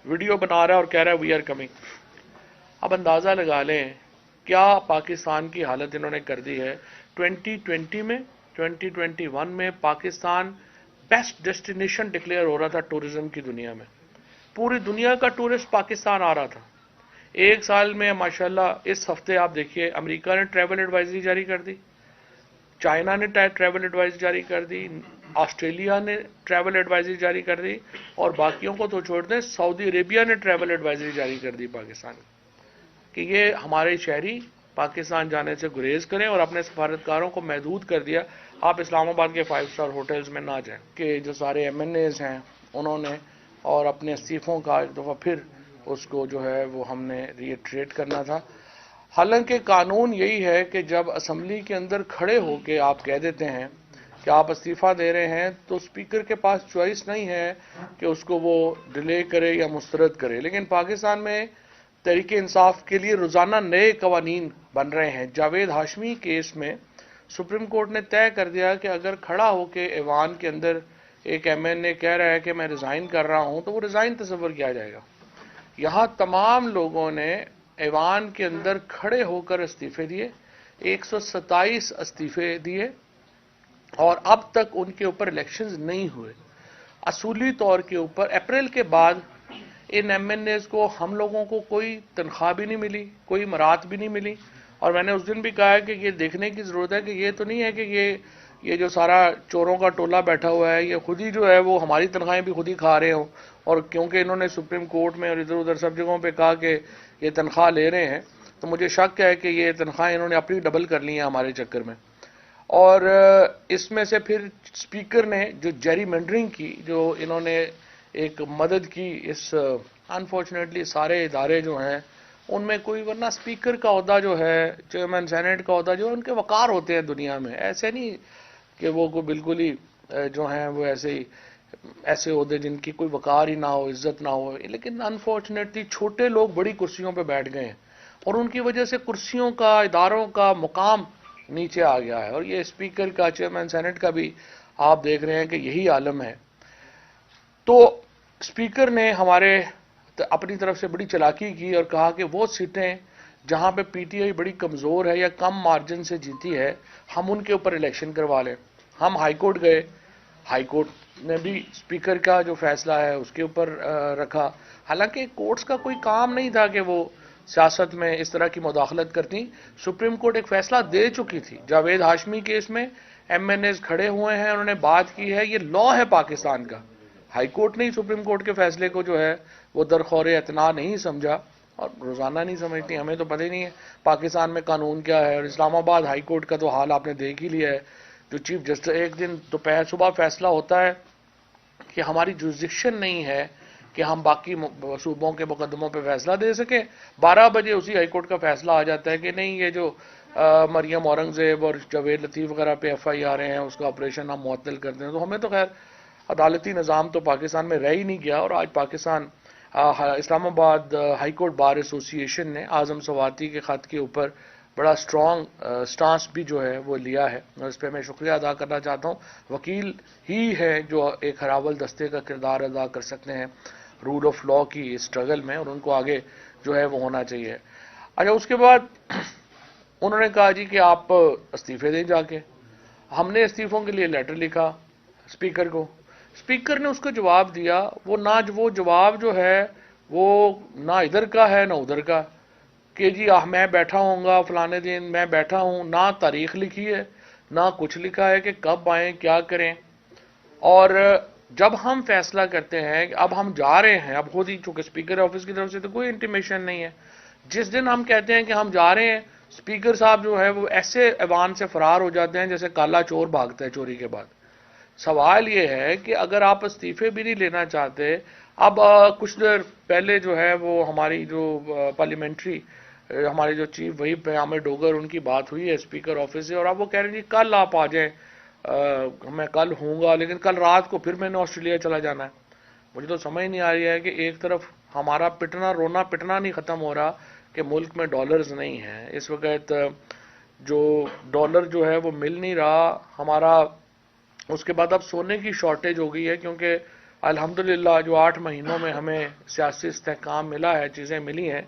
Video بنا رہا ہے اور کہہ رہا ہے وی آر کمنگ. اب اندازہ لگا لیں کیا پاکستان کی حالت انہوں نے کر دی ہے. 2020 میں 2021 میں پاکستان بیسٹ ڈیسٹینیشن ڈکلیئر ہو رہا تھا ٹورزم کی دنیا میں. پوری دنیا کا ٹورسٹ پاکستان آ رہا تھا. ایک سال میں ماشاءاللہ اس ہفتے آپ دیکھیے امریکہ نے ٹریول ایڈوائزری جاری کر دی, چائنا نے ٹریول ایڈوائزری جاری کر دی, آسٹریلیا نے ٹریول ایڈوائزری جاری کر دی, اور باقیوں کو تو چھوڑ دیں سعودی عربیہ نے ٹریول ایڈوائزری جاری کر دی پاکستان کہ یہ ہمارے شہری پاکستان جانے سے گریز کریں, اور اپنے سفارتکاروں کو محدود کر دیا آپ اسلام آباد کے 5 اسٹار ہوٹلز میں نہ جائیں. کہ جو سارے ایم این ایز ہیں انہوں نے اور اپنے استعفوں کا ایک دفعہ پھر اس کو جو ہے وہ ہم نے ریٹریٹ کرنا تھا. حالانکہ قانون یہی ہے کہ جب اسمبلی کے اندر کھڑے ہو کے آپ کہہ دیتے ہیں کہ آپ استعفیٰ دے رہے ہیں تو اسپیکر کے پاس چوائس نہیں ہے کہ اس کو وہ ڈیلے کرے یا مسترد کرے. لیکن پاکستان میں تحریک انصاف کے لیے روزانہ نئے قوانین بن رہے ہیں. جاوید ہاشمی کیس میں سپریم کورٹ نے طے کر دیا کہ اگر کھڑا ہو کے ایوان کے اندر ایک ایم این اے کہہ رہا ہے کہ میں ریزائن کر رہا ہوں تو وہ ریزائن تصور کیا جائے گا. یہاں تمام لوگوں نے ایوان کے اندر کھڑے ہو کر استعفے دیے, 127 استعفے دیے, اور اب تک ان کے اوپر الیکشنز نہیں ہوئے. اصولی طور کے اوپر اپریل کے بعد ان ایم این ایز کو ہم لوگوں کو کوئی تنخواہ بھی نہیں ملی, کوئی مرات بھی نہیں ملی. اور میں نے اس دن بھی کہا ہے کہ یہ دیکھنے کی ضرورت ہے کہ یہ تو نہیں ہے کہ یہ جو سارا چوروں کا ٹولہ بیٹھا ہوا ہے یہ خود ہی جو ہے وہ ہماری تنخواہیں بھی خود ہی کھا رہے ہوں, اور کیونکہ انہوں نے سپریم کورٹ میں اور ادھر ادھر سب جگہوں پہ کہا کہ یہ تنخواہ لے رہے ہیں تو مجھے شک ہے کہ یہ تنخواہیں انہوں نے اپنی ڈبل کر لی ہیں ہمارے چکر میں. اور اس میں سے پھر اسپیکر نے جو جیری مینڈرنگ کی, جو انہوں نے ایک مدد کی, اس انفارچونیٹلی سارے ادارے جو ہیں ان میں کوئی, ورنہ اسپیکر کا عہدہ جو ہے, چیئرمین سینٹ کا عہدہ جو ہے, ان کے وقار ہوتے ہیں دنیا میں, ایسے نہیں کہ وہ کوئی بالکل ہی جو ہیں وہ ایسے عہدے جن کی کوئی وقار ہی نہ ہو, عزت نہ ہو. لیکن انفارچونیٹلی چھوٹے لوگ بڑی کرسیوں پہ بیٹھ گئے ہیں اور ان کی وجہ سے کرسیوں کا, اداروں کا مقام نیچے آ گیا ہے. اور یہ اسپیکر کا, چیئرمین سینٹ کا بھی آپ دیکھ رہے ہیں کہ یہی عالم ہے. تو اسپیکر نے ہمارے اپنی طرف سے بڑی چالاکی کی اور کہا کہ وہ سیٹیں جہاں پہ پی ٹی آئی بڑی کمزور ہے یا کم مارجن سے جیتی ہے ہم ان کے اوپر الیکشن کروا لیں. ہم ہائی کورٹ گئے, ہائی کورٹ نے بھی اسپیکر کا جو فیصلہ ہے اس کے اوپر رکھا. حالانکہ کورٹس کا کوئی کام نہیں تھا کہ وہ سیاست میں اس طرح کی مداخلت کرتی. سپریم کورٹ ایک فیصلہ دے چکی تھی. جاوید ہاشمی کیس میں ایم این ایز کھڑے ہوئے ہیں, انہوں نے بات کی ہے, یہ لا ہے پاکستان کا. ہائی کورٹ نے سپریم کورٹ کے فیصلے کو جو ہے وہ درخور اعتنا نہیں سمجھا, اور روزانہ نہیں سمجھتی. ہمیں تو پتہ ہی نہیں ہے پاکستان میں قانون کیا ہے. اور اسلام آباد ہائی کورٹ کا تو حال آپ نے دیکھ ہی لیا ہے. جو چیف جسٹس ایک دن دوپہر صبح فیصلہ ہوتا ہے کہ ہماری جورسڈکشن نہیں ہے کہ ہم باقی صوبوں کے مقدموں پہ فیصلہ دے سکیں, 12 بجے اسی ہائی کورٹ کا فیصلہ آ جاتا ہے کہ نہیں, یہ جو مریم اورنگزیب اور جاوید لطیف وغیرہ پہ ایف آئی آر ہیں اس کا آپریشن ہم معطل کر دیں. تو ہمیں تو خیر عدالتی نظام تو پاکستان میں رہ ہی نہیں گیا. اور آج پاکستان اسلام آباد ہائی کورٹ بار ایسوسی ایشن نے اعظم سواتی کے خط کے اوپر بڑا سٹرانگ سٹانس بھی جو ہے وہ لیا ہے, اور اس پہ میں شکریہ ادا کرنا چاہتا ہوں. وکیل ہی ہے جو ایک ہراول دستے کا کردار ادا کر سکتے ہیں رول آف لا کی اسٹرگل میں, اور ان کو آگے جو ہے وہ ہونا چاہیے. اچھا, اس کے بعد انہوں نے کہا جی کہ آپ استعفے دیں جا کے. ہم نے استعفوں کے لیے لیٹر لکھا اسپیکر کو, اسپیکر نے اس کو جواب دیا. وہ جواب جو ہے وہ نہ ادھر کا ہے نہ ادھر کا, کہ جی میں بیٹھا ہوں گا فلانے دن, میں بیٹھا ہوں, نہ تاریخ لکھی ہے نہ کچھ لکھا ہے کہ کب آئیں کیا کریں. اور جب ہم فیصلہ کرتے ہیں کہ اب ہم جا رہے ہیں, اب خود ہی چونکہ اسپیکر آفس کی طرف سے تو کوئی انٹیمیشن نہیں ہے, جس دن ہم کہتے ہیں کہ ہم جا رہے ہیں اسپیکر صاحب جو ہے وہ ایسے ایوان سے فرار ہو جاتے ہیں جیسے کالا چور بھاگتا ہے چوری کے بعد. سوال یہ ہے کہ اگر آپ استعفے بھی نہیں لینا چاہتے, اب کچھ دیر پہلے جو ہے وہ ہماری جو پارلیمنٹری ہمارے جو چیف وہی عامر ڈوگر ان کی بات ہوئی ہے اسپیکر آفس سے, اور اب وہ کہہ رہے ہیں جی کل آپ آ جائیں, میں کل ہوں گا لیکن کل رات کو پھر میں نے آسٹریلیا چلا جانا ہے. مجھے تو سمجھ نہیں آ رہی ہے کہ ایک طرف ہمارا رونا پٹنا نہیں ختم ہو رہا کہ ملک میں ڈالرز نہیں ہیں اس وقت, جو ڈالر جو ہے وہ مل نہیں رہا ہمارا. اس کے بعد اب سونے کی شارٹیج ہو گئی ہے کیونکہ الحمدللہ جو 8 مہینوں میں ہمیں سیاسی استحکام ملا ہے، چیزیں ملی ہیں،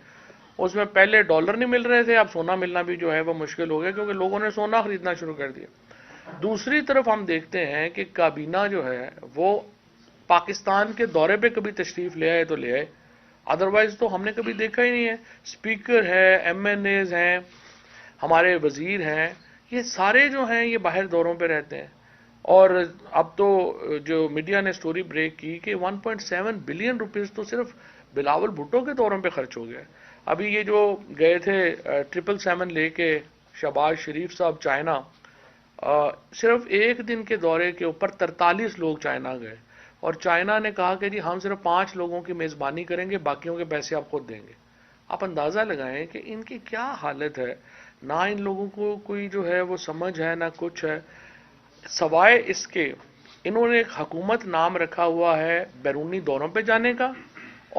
اس میں پہلے ڈالر نہیں مل رہے تھے، اب سونا ملنا بھی جو ہے وہ مشکل ہو گیا کیونکہ لوگوں نے سونا خریدنا شروع کر دیا۔ دوسری طرف ہم دیکھتے ہیں کہ کابینہ جو ہے وہ پاکستان کے دورے پہ کبھی تشریف لے آئے تو لے آئے، ادروائز تو ہم نے کبھی دیکھا ہی نہیں ہے۔ اسپیکر ہے، ایم این ایز ہیں، ہمارے وزیر ہیں، یہ سارے جو ہیں یہ باہر دوروں پہ رہتے ہیں۔ اور اب تو جو میڈیا نے سٹوری بریک کی کہ 1.7 بلین روپیز تو صرف بلاول بھٹو کے دوروں پہ خرچ ہو گیا۔ ابھی یہ جو گئے تھے 777 لے کے شہباز شریف صاحب چائنا، صرف ایک دن کے دورے کے اوپر 43 لوگ چائنا گئے، اور چائنا نے کہا کہ جی ہم صرف 5 لوگوں کی میزبانی کریں گے، باقیوں کے پیسے آپ خود دیں گے۔ آپ اندازہ لگائیں کہ ان کی کیا حالت ہے، نہ ان لوگوں کو کوئی جو ہے وہ سمجھ ہے نہ کچھ ہے، سوائے اس کے انہوں نے ایک حکومت نام رکھا ہوا ہے بیرونی دوروں پہ جانے کا،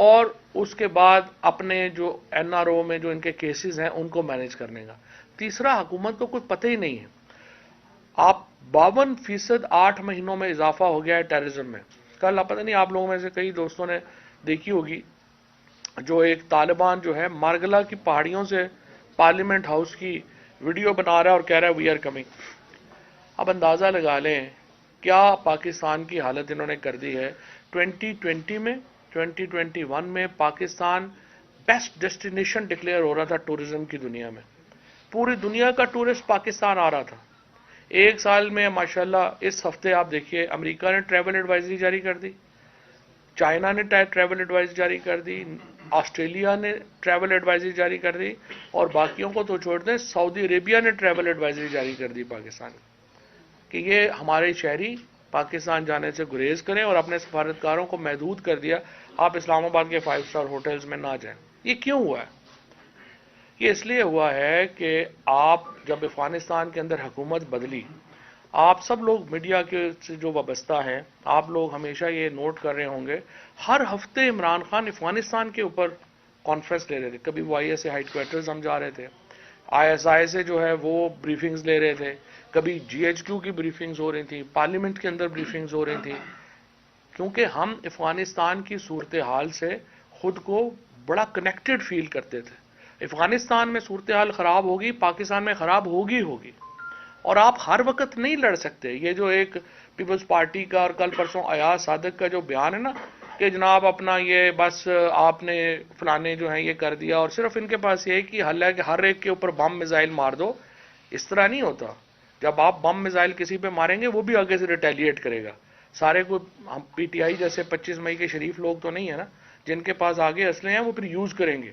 اور اس کے بعد اپنے جو این آر او میں جو ان کے کیسز ہیں ان کو مینیج کرنے کا۔ تیسرا، حکومت کو کچھ پتہ ہی نہیں ہے۔ آپ 52% 8 مہینوں میں اضافہ ہو گیا ہے ٹیررزم میں۔ کل پتہ نہیں آپ لوگوں میں سے کئی دوستوں نے دیکھی ہوگی، جو ایک طالبان جو ہے مارگلا کی پہاڑیوں سے پارلیمنٹ ہاؤس کی ویڈیو بنا رہا ہے اور کہہ رہا ہے وی آر کمنگ۔ اب اندازہ لگا لیں کیا پاکستان کی حالت انہوں نے کر دی ہے۔ 2020 میں 2021 میں پاکستان بیسٹ ڈیسٹینیشن ڈکلیئر ہو رہا تھا ٹورزم کی دنیا میں، پوری دنیا کا ٹورسٹ پاکستان آ رہا تھا۔ ایک سال میں ماشاءاللہ اس ہفتے آپ دیکھیے امریکہ نے ٹریول ایڈوائزری جاری کر دی، چائنا نے ٹریول ایڈوائزری جاری کر دی، آسٹریلیا نے ٹریول ایڈوائزری جاری کر دی، اور باقیوں کو تو چھوڑ دیں، سعودی عربیہ نے ٹریول ایڈوائزری جاری کر دی پاکستان کہ یہ ہمارے شہری پاکستان جانے سے گریز کریں، اور اپنے سفارتکاروں کو محدود کر دیا، آپ اسلام آباد کے 5 اسٹار ہوٹلز میں نہ جائیں۔ یہ کیوں ہوا ہے؟ یہ اس لیے ہوا ہے کہ آپ جب افغانستان کے اندر حکومت بدلی، آپ سب لوگ میڈیا کے سے جو وابستہ ہیں، آپ لوگ ہمیشہ یہ نوٹ کر رہے ہوں گے، ہر ہفتے عمران خان افغانستان کے اوپر کانفرنس لے رہے تھے۔ کبھی وہ I S A headquarters ہم جا رہے تھے، آئی ایس آئی سے جو ہے وہ بریفنگز لے رہے تھے، کبھی جی ایچ کیو کی بریفنگز ہو رہی تھیں، پارلیمنٹ کے اندر بریفنگز ہو رہی تھیں، کیونکہ ہم افغانستان کی صورتحال سے خود کو بڑا کنیکٹڈ فیل کرتے تھے۔ افغانستان میں صورتحال خراب ہوگی، پاکستان میں خراب ہوگی، اور آپ ہر وقت نہیں لڑ سکتے۔ یہ جو ایک پیپلز پارٹی کا اور کل پرسوں ایاز صادق کا جو بیان ہے نا کہ جناب اپنا یہ بس آپ نے فلانے جو ہیں یہ کر دیا، اور صرف ان کے پاس یہ کہ حل ہے کہ ہر ایک کے اوپر بم میزائل مار دو، اس طرح نہیں ہوتا۔ جب آپ بم میزائل کسی پہ ماریں گے وہ بھی آگے سے ریٹیلیٹ کرے گا۔ سارے کو ہم پی ٹی آئی جیسے 25 مئی کے شریف لوگ تو نہیں ہے نا، جن کے پاس آگے اسلحے ہیں وہ پھر یوز کریں گے۔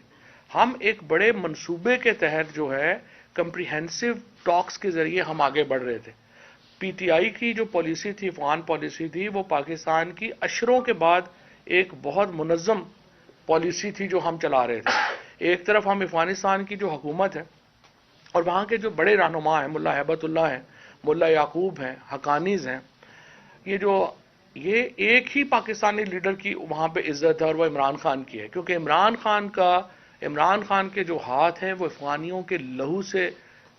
ہم ایک بڑے منصوبے کے تحت جو ہے کمپریہنسو ٹاکس کے ذریعے ہم آگے بڑھ رہے تھے۔ پی ٹی آئی کی جو پالیسی تھی، افغان پالیسی تھی، وہ پاکستان کی اشروں کے بعد ایک بہت منظم پالیسی تھی جو ہم چلا رہے تھے۔ ایک طرف ہم افغانستان کی جو حکومت ہے اور وہاں کے جو بڑے رہنما ہیں، ملا ہیبت اللہ ہیں، ملا یعقوب ہیں، حقانیز ہیں، یہ ایک ہی پاکستانی لیڈر کی وہاں پہ عزت ہے اور وہ عمران خان کی ہے، کیونکہ عمران خان کے جو ہاتھ ہیں وہ افغانیوں کے لہو سے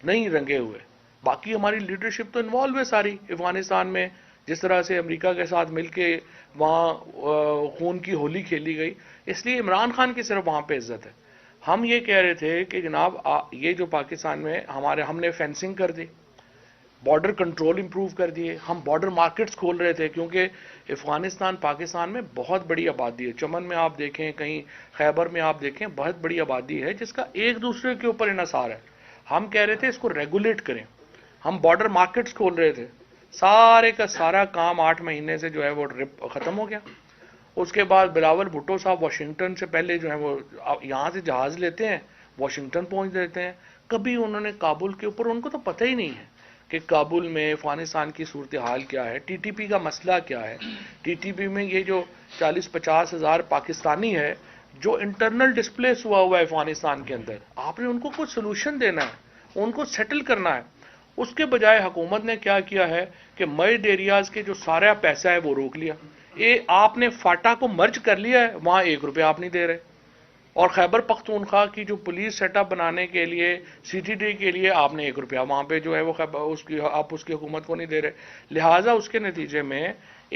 نہیں رنگے ہوئے۔ باقی ہماری لیڈرشپ تو انوالو ہے ساری افغانستان میں، جس طرح سے امریکہ کے ساتھ مل کے وہاں خون کی ہولی کھیلی گئی، اس لیے عمران خان کی صرف وہاں پہ عزت ہے۔ ہم یہ کہہ رہے تھے کہ جناب یہ جو پاکستان میں ہم نے فینسنگ کر دی، بارڈر کنٹرول امپروو کر دیے، ہم بارڈر مارکیٹس کھول رہے تھے، کیونکہ افغانستان پاکستان میں بہت بڑی آبادی ہے۔ چمن میں آپ دیکھیں، کہیں خیبر میں آپ دیکھیں، بہت بڑی آبادی ہے جس کا ایک دوسرے کے اوپر انحصار ہے۔ ہم کہہ رہے تھے اس کو ریگولیٹ کریں، ہم بارڈر مارکیٹس کھول رہے تھے، سارے کا سارا کام 8 مہینے سے جو ہے وہ ختم ہو گیا۔ اس کے بعد بلاول بھٹو صاحب واشنگٹن سے پہلے جو ہے وہ یہاں سے جہاز لیتے ہیں، واشنگٹن پہنچ دیتے ہیں، کبھی انہوں نے کابل کے اوپر، ان کو تو پتہ ہی نہیں ہے کہ کابل میں افغانستان کی صورتحال کیا ہے، ٹی ٹی پی کا مسئلہ کیا ہے۔ ٹی ٹی پی میں یہ جو 40-50 ہزار پاکستانی ہے جو انٹرنل ڈسپلیس ہوا ہے افغانستان کے اندر، آپ نے ان کو کچھ سلوشن دینا ہے، ان کو سیٹل کرنا ہے۔ اس کے بجائے حکومت نے کیا کیا ہے کہ مرجڈ ایریاز کے جو سارا پیسہ ہے وہ روک لیا۔ آپ نے فاٹا کو مرج کر لیا ہے، وہاں 1 روپیہ آپ نہیں دے رہے، اور خیبر پختونخوا کی جو پولیس سیٹ اپ بنانے کے لیے سی ٹی ڈی کے لیے آپ نے 1 روپیہ وہاں پہ جو ہے وہ آپ اس کی حکومت کو نہیں دے رہے، لہٰذا اس کے نتیجے میں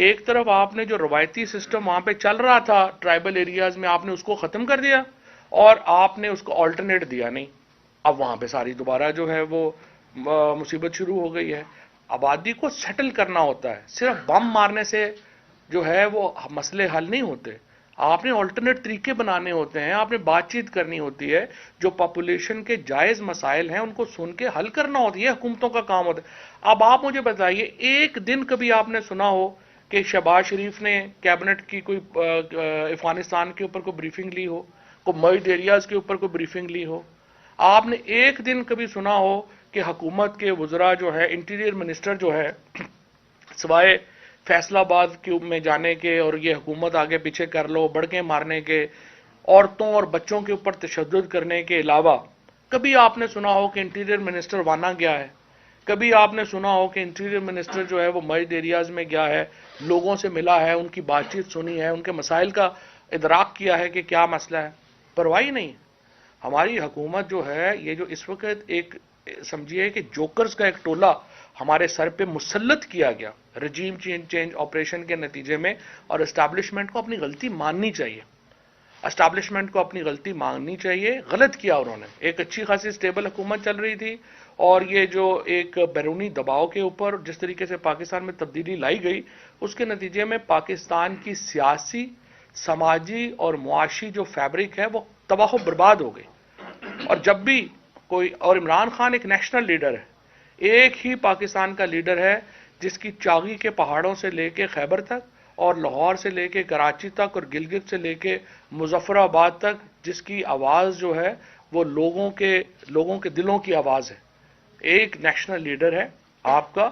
ایک طرف آپ نے جو روایتی سسٹم وہاں پہ چل رہا تھا ٹرائبل ایریاز میں، آپ نے اس کو ختم کر دیا اور آپ نے اس کو آلٹرنیٹ دیا نہیں. اب وہاں پہ ساری دوبارہ جو ہے وہ مصیبت شروع ہو گئی ہے. آبادی کو سیٹل کرنا ہوتا ہے، صرف بم مارنے سے جو ہے وہ مسئلے حل نہیں ہوتے. آپ نے آلٹرنیٹ طریقے بنانے ہوتے ہیں، آپ نے بات چیت کرنی ہوتی ہے، جو پاپولیشن کے جائز مسائل ہیں ان کو سن کے حل کرنا ہوتا ہے. یہ حکومتوں کا کام ہوتا ہے. اب آپ مجھے بتائیے، ایک دن کبھی آپ نے سنا ہو کہ شہباز شریف نے کیبنٹ کی کوئی افغانستان کے اوپر کوئی بریفنگ لی ہو، کوئی مرجڈ ایریاز کے اوپر کوئی بریفنگ لی ہو؟ آپ نے ایک دن کبھی سنا ہو کہ حکومت کے وزراء جو ہے، انٹیریئر منسٹر جو ہے، سوائے فیصلہ آباد میں جانے کے اور یہ حکومت آگے پیچھے کر لو، بڑکیں مارنے کے، عورتوں اور بچوں کے اوپر تشدد کرنے کے علاوہ، کبھی آپ نے سنا ہو کہ انٹیریئر منسٹر وانا گیا ہے؟ کبھی آپ نے سنا ہو کہ انٹیریئر منسٹر جو ہے وہ مرجڈ ایریاز میں گیا ہے، لوگوں سے ملا ہے، ان کی بات چیت سنی ہے، ان کے مسائل کا ادراک کیا ہے کہ کیا مسئلہ ہے؟ پرواہ نہیں. ہماری حکومت جو ہے، یہ جو اس وقت ایک سمجھیے کہ جوکرز کا ایک ٹولہ ہمارے سر پہ مسلط کیا گیا رجیم چینج آپریشن کے نتیجے میں، اور اسٹیبلشمنٹ کو اپنی غلطی ماننی چاہیے. اسٹیبلشمنٹ کو اپنی غلطی ماننی چاہیے. غلط کیا انہوں نے. ایک اچھی خاصی سٹیبل حکومت چل رہی تھی، اور یہ جو ایک بیرونی دباؤ کے اوپر جس طریقے سے پاکستان میں تبدیلی لائی گئی، اس کے نتیجے میں پاکستان کی سیاسی، سماجی اور معاشی جو فیبرک ہے وہ تباہ و برباد ہو گئی. اور جب بھی کوئی، اور عمران خان ایک نیشنل لیڈر ہے، ایک ہی پاکستان کا لیڈر ہے جس کی چاغی کے پہاڑوں سے لے کے خیبر تک، اور لاہور سے لے کے کراچی تک، اور گلگت سے لے کے مظفر آباد تک، جس کی آواز جو ہے وہ لوگوں کے دلوں کی آواز ہے. ایک نیشنل لیڈر ہے آپ کا،